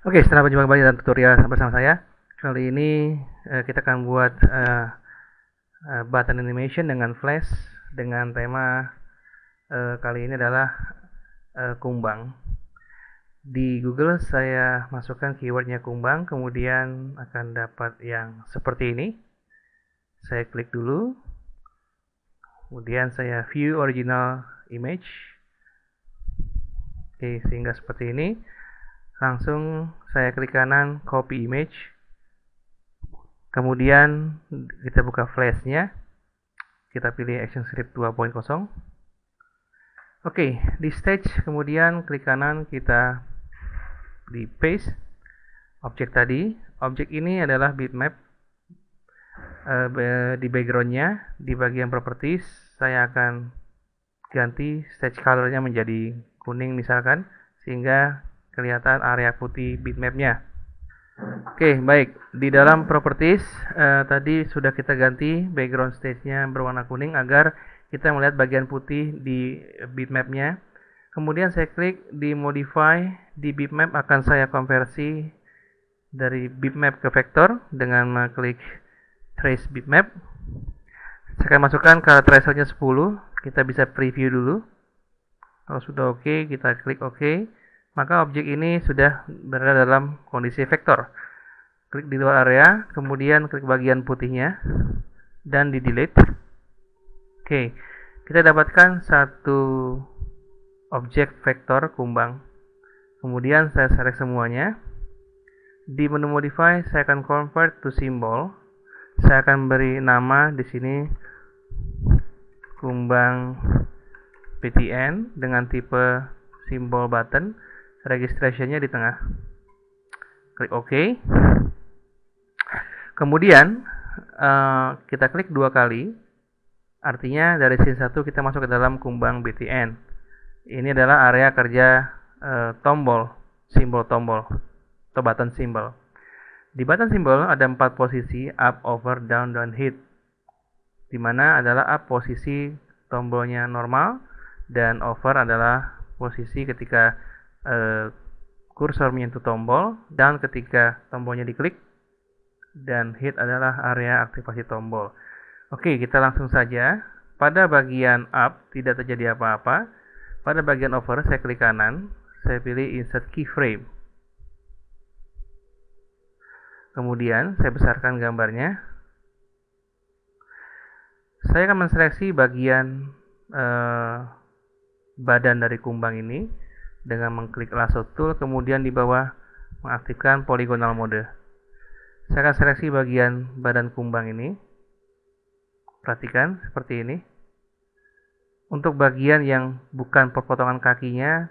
Oke, setelah berjumpa kembali dalam tutorial bersama saya, kali ini kita akan buat button animation dengan flash dengan tema kali ini adalah kumbang. Di Google saya masukkan keywordnya kumbang, kemudian akan dapat yang seperti ini. Saya klik dulu, kemudian saya view original image. Oke, sehingga seperti ini. Langsung saya klik kanan copy image, kemudian kita buka flashnya, kita pilih ActionScript 2.0. Oke, di stage kemudian klik kanan, kita di paste objek tadi. Objek ini adalah bitmap. Di backgroundnya, di bagian properties, saya akan ganti stage colornya menjadi kuning misalkan, sehingga kelihatan area putih bitmapnya. Oke, baik. Di dalam properties tadi sudah kita ganti background stage-nya berwarna kuning agar kita melihat bagian putih di bitmapnya. Kemudian saya klik di modify, di bitmap akan saya konversi dari bitmap ke vektor dengan mengklik trace bitmap. Saya akan masukkan color threshold-nya 10. Kita bisa preview dulu. Kalau sudah oke, kita klik oke. Maka objek ini sudah berada dalam kondisi vektor. Klik di luar area, kemudian klik bagian putihnya, dan di delete. Oke, kita dapatkan satu objek vektor kumbang. Kemudian saya select semuanya. Di menu modify, saya akan convert to symbol. Saya akan beri nama di sini kumbang btn dengan tipe simbol button. Registrationnya di tengah. Klik OK. Kemudian kita klik 2 kali. Artinya dari scene 1 kita masuk ke dalam kumbang btn. Ini adalah area kerja tombol, simbol tombol atau button symbol. Di button symbol ada 4 posisi, up, over, down, dan hit. Dimana adalah up posisi tombolnya normal, dan over adalah posisi ketika kursor menyentuh tombol, dan ketika tombolnya diklik, dan hit adalah area aktivasi tombol. Oke, kita langsung saja. Pada bagian up tidak terjadi apa-apa. Pada bagian over saya klik kanan, saya pilih insert keyframe. Kemudian saya besarkan gambarnya. Saya akan menseleksi bagian badan dari kumbang ini dengan mengklik lasso tool, kemudian di bawah mengaktifkan polygonal mode. Saya akan seleksi bagian badan kumbang ini. Perhatikan seperti ini. Untuk bagian yang bukan perpotongan kakinya,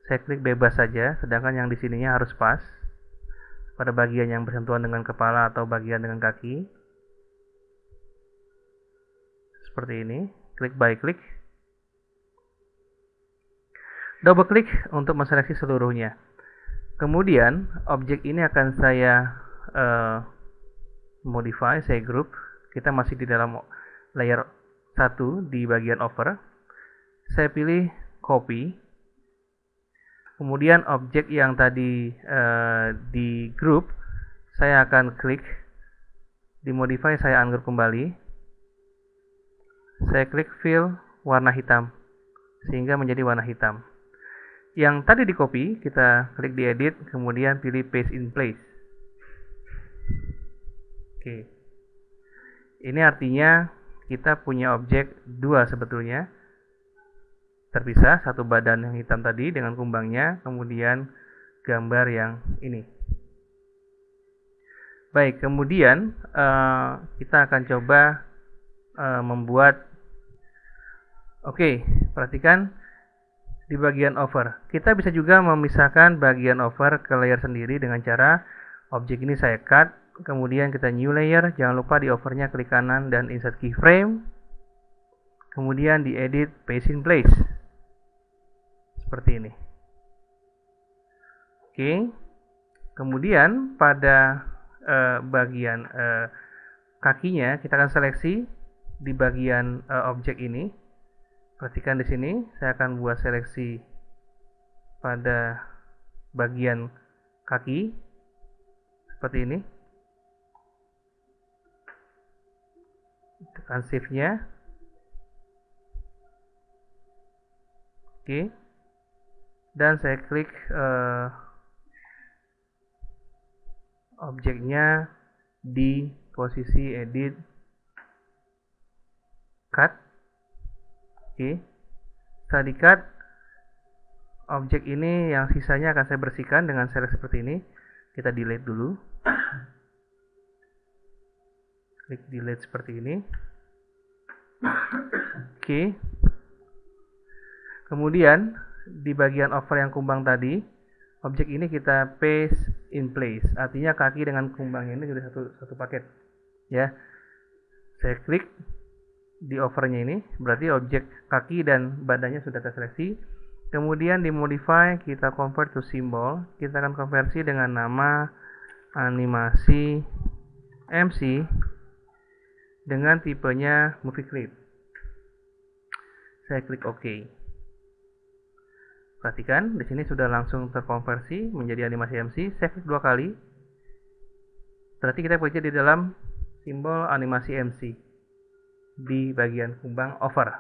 saya klik bebas saja, sedangkan yang di sininya harus pas. Pada bagian yang bersentuhan dengan kepala atau bagian dengan kaki. Seperti ini. Klik by klik. Double klik untuk menseleksi seluruhnya. Kemudian objek ini akan saya modify, saya group. Kita masih di dalam layer 1 di bagian over. Saya pilih copy. Kemudian objek yang tadi di group, saya akan klik. Di modify saya ungroup kembali. Saya klik fill warna hitam sehingga menjadi warna hitam. Yang tadi di copy, kita klik di edit, kemudian pilih paste in place. Oke. Ini artinya kita punya objek 2 sebetulnya. Terpisah, satu badan yang hitam tadi dengan kumbangnya, kemudian gambar yang ini. Baik, kemudian kita akan coba membuat. Oke, perhatikan di bagian over. Kita bisa juga memisahkan bagian over ke layer sendiri dengan cara objek ini saya cut, kemudian kita new layer, jangan lupa di overnya klik kanan dan insert keyframe, kemudian di edit paste in place. Seperti ini. Oke. Kemudian pada bagian kakinya kita akan seleksi di bagian objek ini. Perhatikan di sini, saya akan buat seleksi pada bagian kaki seperti ini, tekan shift-nya, oke, dan saya klik objeknya di posisi edit, cut, oke. Setelah di cut, objek ini yang sisanya akan saya bersihkan dengan select seperti ini. Kita delete dulu, klik delete seperti ini, oke. Kemudian di bagian over yang kumbang tadi, objek ini kita paste in place, artinya kaki dengan kumbang ini sudah satu paket ya. Saya klik di overnya ini, berarti objek kaki dan badannya sudah terseleksi. Kemudian di modify, kita convert to symbol, kita akan konversi dengan nama animasi MC dengan tipenya movie clip. Saya klik OK. Perhatikan, di sini sudah langsung terkonversi menjadi animasi MC. Saya klik 2 kali. Berarti kita bekerja di dalam simbol animasi MC di bagian kumbang over.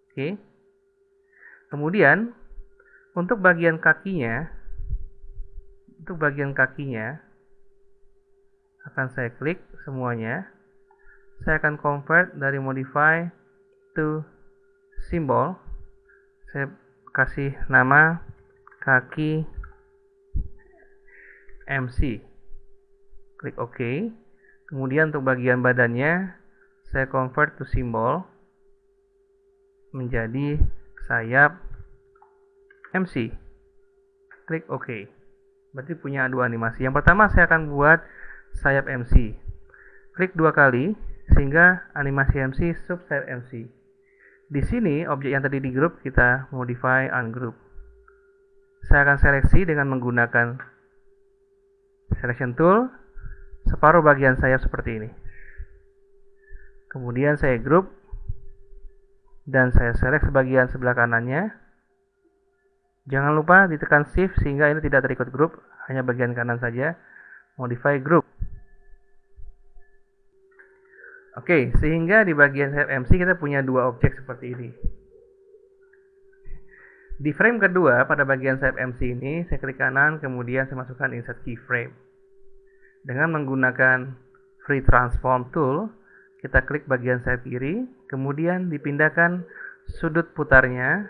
Oke. Kemudian untuk bagian kakinya akan saya klik semuanya. Saya akan convert dari modify to symbol. Saya kasih nama kaki MC. Klik OK. Kemudian untuk bagian badannya saya convert to symbol menjadi sayap MC. Klik OK. Berarti punya dua animasi. Yang pertama saya akan buat sayap MC. Klik 2 kali sehingga animasi MC sub sayap MC. Di sini objek yang tadi di group kita modify ungroup. Saya akan seleksi dengan menggunakan selection tool separuh bagian sayap seperti ini. Kemudian saya group dan saya select sebagian sebelah kanannya. Jangan lupa ditekan shift sehingga ini tidak terikut group, hanya bagian kanan saja. Modify group. Oke, sehingga di bagian sayap MC kita punya dua objek seperti ini. Di frame kedua pada bagian sayap MC ini saya klik kanan, kemudian saya masukkan insert keyframe. Dengan menggunakan free transform tool, kita klik bagian sayap kiri, kemudian dipindahkan sudut putarnya.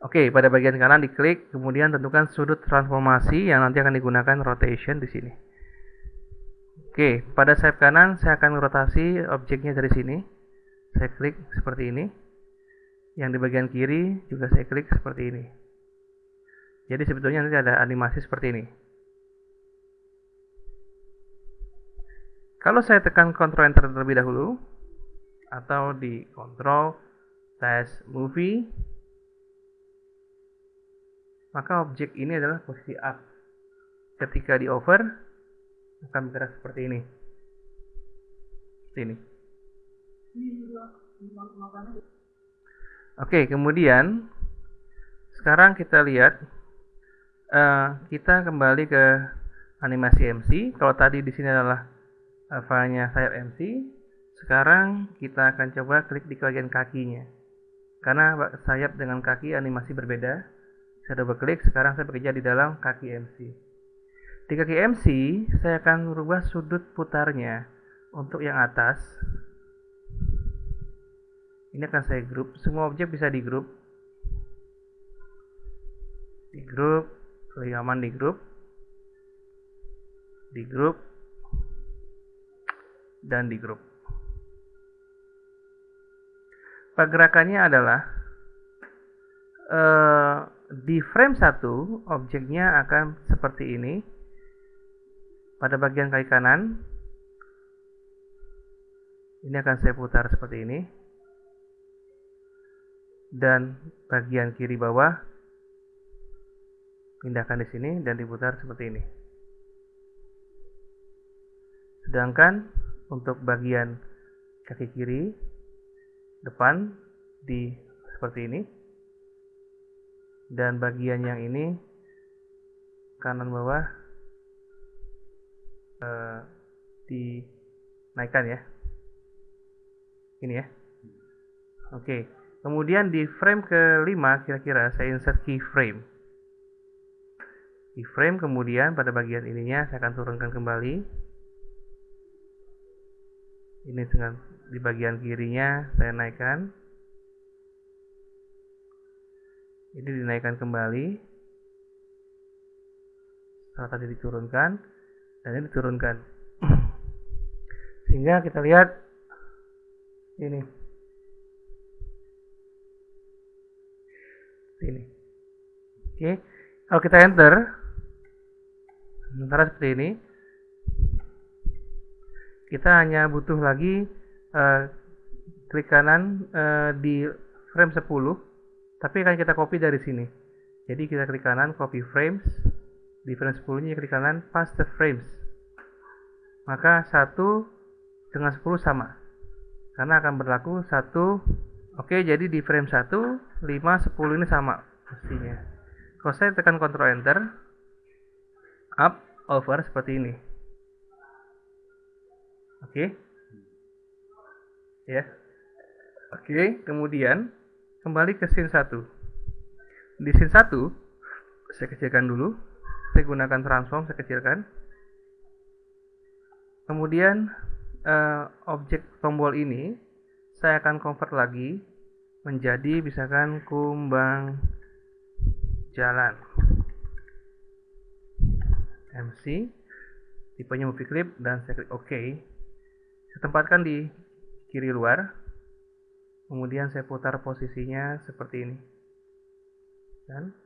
Oke, pada bagian kanan diklik, kemudian tentukan sudut transformasi yang nanti akan digunakan rotation di sini. Oke, pada sayap kanan saya akan rotasi objeknya dari sini. Saya klik seperti ini. Yang di bagian kiri juga saya klik seperti ini. Jadi sebetulnya nanti ada animasi seperti ini. Kalau saya tekan Ctrl Enter terlebih dahulu, atau di Ctrl Test Movie, maka objek ini adalah posisi up. Ketika di over, akan bergerak seperti ini. Seperti ini. Oke, kemudian sekarang kita lihat, kita kembali ke animasi MC. Kalau tadi di sini adalah filenya sayap MC, sekarang kita akan coba klik di bagian kakinya. Karena sayap dengan kaki animasi berbeda. Saya double klik, sekarang saya bekerja di dalam kaki MC. Di kaki MC, saya akan merubah sudut putarnya. Untuk yang atas, ini akan saya group. Semua objek bisa di group. Di group, klik aman di group. Di group. Dan di group. Pergerakannya adalah di frame 1 objeknya akan seperti ini. Pada bagian kaki kanan ini akan saya putar seperti ini, dan bagian kiri bawah pindahkan di sini dan diputar seperti ini. Sedangkan untuk bagian kaki kiri depan di seperti ini, dan bagian yang ini kanan bawah dinaikkan ya, ini ya. Oke, kemudian di frame kelima kira-kira saya insert keyframe. Keyframe, kemudian pada bagian ininya saya akan turunkan kembali. Ini dengan di bagian kirinya saya naikkan. Ini dinaikkan kembali. Setelah tadi diturunkan dan ini diturunkan. Sehingga kita lihat ini. Ini. Oke, kalau kita enter sementara seperti ini, kita hanya butuh lagi klik kanan di frame 10, tapi akan kita copy dari sini. Jadi kita klik kanan copy frames, di frame 10 nya klik kanan paste frames, maka 1 dengan 10 sama karena akan berlaku 1. Oke, jadi di frame 1, 5, 10 ini sama pastinya. Kalau saya tekan Ctrl Enter, up, over seperti ini. Oke. Ya. Oke, kemudian kembali ke scene 1. Di scene 1, saya kecilkan dulu. Saya gunakan transform, saya kecilkan. Kemudian objek tombol ini saya akan convert lagi menjadi misalkan kumbang jalan MC, tipenya movie clip, dan saya klik OK. Saya tempatkan di kiri luar, kemudian saya putar posisinya seperti ini. Dan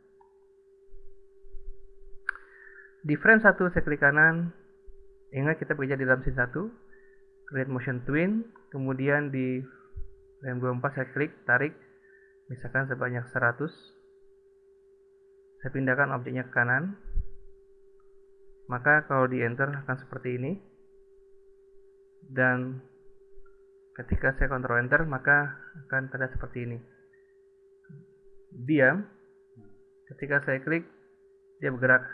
di frame 1 saya klik kanan. Ingat kita bekerja di dalam scene 1, create motion twin, kemudian di frame 24 saya klik tarik misalkan sebanyak 100. Saya pindahkan objeknya ke kanan, maka kalau di enter akan seperti ini. Dan ketika saya Ctrl Enter maka akan terlihat seperti ini. Diam. Ketika saya klik dia bergerak.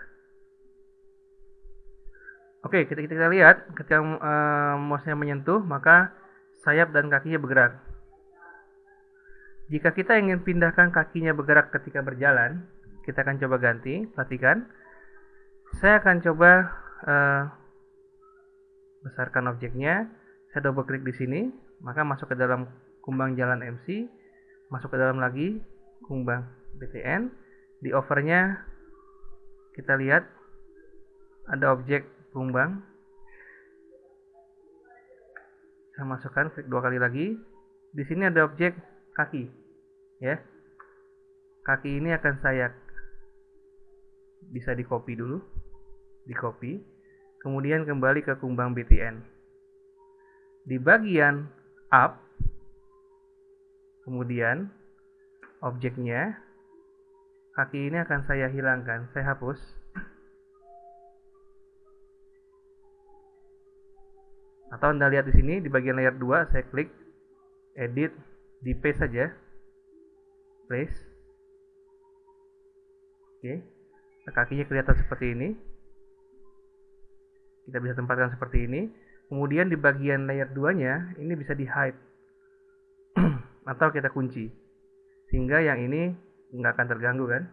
Oke, kita lihat ketika mouse-nya menyentuh maka sayap dan kakinya bergerak. Jika kita ingin pindahkan kakinya bergerak ketika berjalan, kita akan coba ganti. Perhatikan, saya akan coba besarkan objeknya. Saya double klik di sini, maka masuk ke dalam kumbang jalan MC, masuk ke dalam lagi kumbang BTN. Di overnya kita lihat ada objek kumbang. Saya masukkan, klik 2 kali lagi. Di sini ada objek kaki, ya. Kaki ini akan saya bisa di copy dulu, di copy, kemudian kembali ke kumbang BTN. Di bagian up, kemudian objeknya kaki ini akan saya hilangkan, saya hapus. Atau Anda lihat di sini di bagian layer 2 saya klik edit, di paste saja, place. Oke, kakinya kelihatan seperti ini. Kita bisa tempatkan seperti ini. Kemudian di bagian layer 2 nya ini bisa di hide atau kita kunci, sehingga yang ini nggak akan terganggu kan.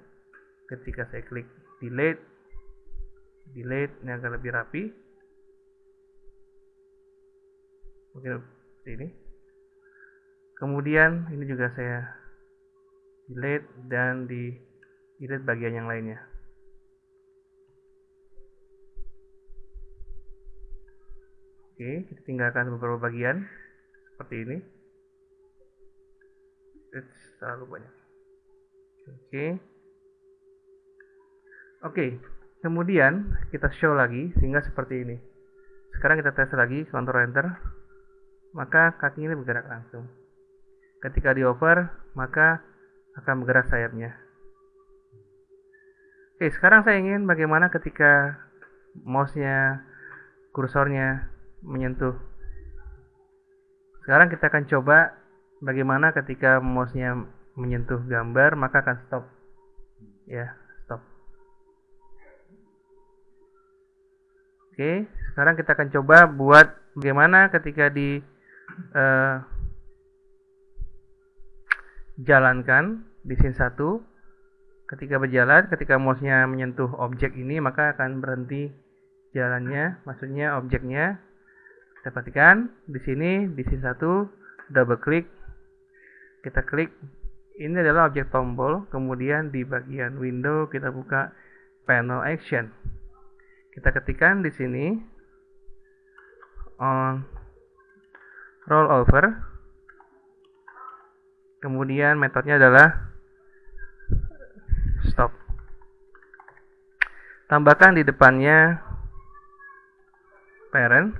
Ketika saya klik delete, ini akan lebih rapi. Mungkin seperti ini. Kemudian ini juga saya delete dan di delete bagian yang lainnya. Oke, kita tinggalkan beberapa bagian seperti ini. Terlalu banyak. Oke, kemudian kita show lagi sehingga seperti ini. Sekarang kita tes lagi, Ctrl Enter, maka kaki ini bergerak langsung. Ketika di over, maka akan bergerak sayapnya. Oke, sekarang saya ingin bagaimana ketika mouse-nya, kursornya menyentuh. Sekarang kita akan coba bagaimana ketika mouse-nya menyentuh gambar, maka akan stop. Ya, stop. Oke, sekarang kita akan coba buat bagaimana ketika di jalankan di scene 1. Ketika berjalan, ketika mouse-nya menyentuh objek ini, maka akan berhenti jalannya, maksudnya objeknya. Kita perhatikan di sini di scene 1, double klik, kita klik, ini adalah objek tombol, kemudian di bagian window kita buka panel action. Kita ketikkan di sini on roll over, kemudian metodenya adalah stop. Tambahkan di depannya parent,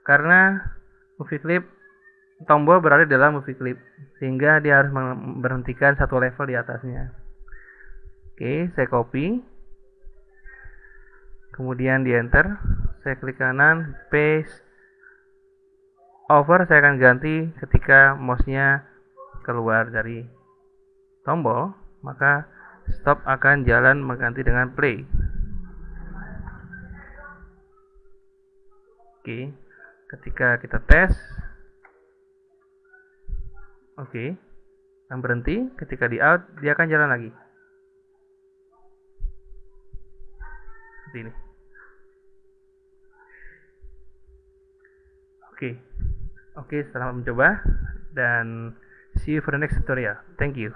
karena movie clip tombol berada dalam movie clip, sehingga dia harus memberhentikan satu level di atasnya. Oke, saya copy, kemudian di enter, saya klik kanan, paste, over saya akan ganti ketika mouse-nya keluar dari tombol, maka stop akan jalan mengganti dengan play. Oke, ketika kita tes, oke, akan berhenti. Ketika di out, dia akan jalan lagi. Seperti ini. Oke, selamat mencoba dan see you for the next tutorial. Thank you.